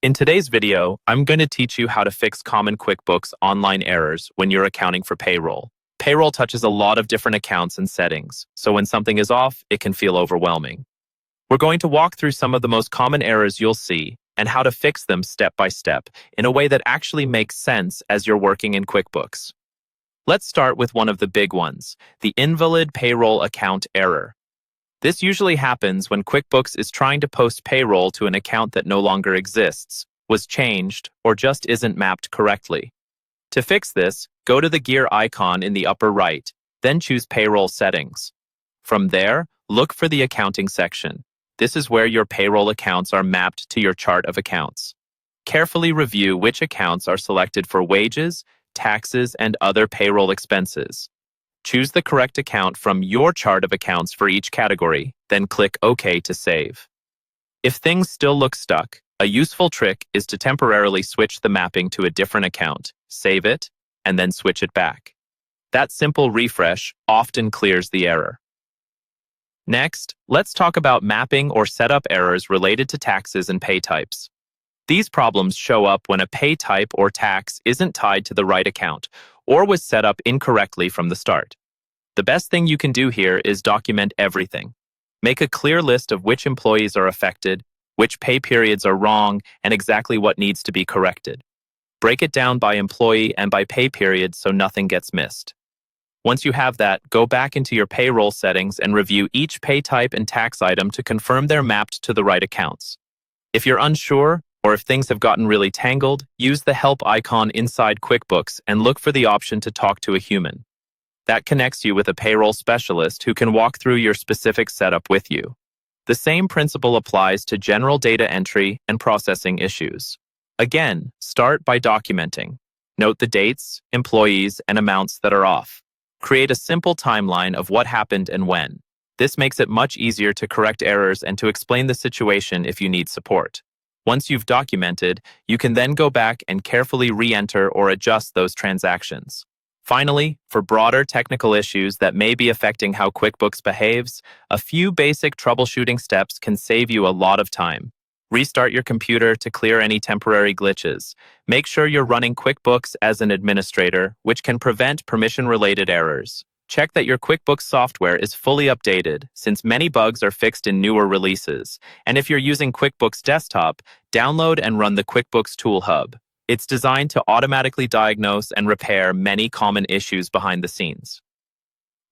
In today's video, I'm going to teach you how to fix common QuickBooks Online errors when you're accounting for payroll. Payroll touches a lot of different accounts and settings, so when something is off, it can feel overwhelming. We're going to walk through some of the most common errors you'll see and how to fix them step by step in a way that actually makes sense as you're working in QuickBooks. Let's start with one of the big ones, the invalid payroll account error. This usually happens when QuickBooks is trying to post payroll to an account that no longer exists, was changed, or just isn't mapped correctly. To fix this, go to the gear icon in the upper right, then choose Payroll Settings. From there, look for the Accounting section. This is where your payroll accounts are mapped to your chart of accounts. Carefully review which accounts are selected for wages, taxes, and other payroll expenses. Choose the correct account from your chart of accounts for each category, then click OK to save. If things still look stuck, a useful trick is to temporarily switch the mapping to a different account, save it, and then switch it back. That simple refresh often clears the error. Next, let's talk about mapping or setup errors related to taxes and pay types. These problems show up when a pay type or tax isn't tied to the right account or was set up incorrectly from the start. The best thing you can do here is document everything. Make a clear list of which employees are affected, which pay periods are wrong, and exactly what needs to be corrected. Break it down by employee and by pay period so nothing gets missed. Once you have that, go back into your payroll settings and review each pay type and tax item to confirm they're mapped to the right accounts. If you're unsure, or if things have gotten really tangled, use the Help icon inside QuickBooks and look for the option to talk to a human. That connects you with a payroll specialist who can walk through your specific setup with you. The same principle applies to general data entry and processing issues. Again, start by documenting. Note the dates, employees, and amounts that are off. Create a simple timeline of what happened and when. This makes it much easier to correct errors and to explain the situation if you need support. Once you've documented, you can then go back and carefully re-enter or adjust those transactions. Finally, for broader technical issues that may be affecting how QuickBooks behaves, a few basic troubleshooting steps can save you a lot of time. Restart your computer to clear any temporary glitches. Make sure you're running QuickBooks as an administrator, which can prevent permission-related errors. Check that your QuickBooks software is fully updated, since many bugs are fixed in newer releases. And if you're using QuickBooks Desktop, download and run the QuickBooks Tool Hub. It's designed to automatically diagnose and repair many common issues behind the scenes.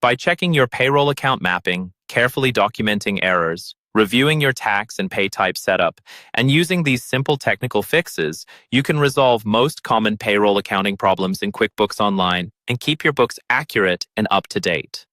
By checking your payroll account mapping, carefully documenting errors, reviewing your tax and pay type setup, and using these simple technical fixes, you can resolve most common payroll accounting problems in QuickBooks Online and keep your books accurate and up to date.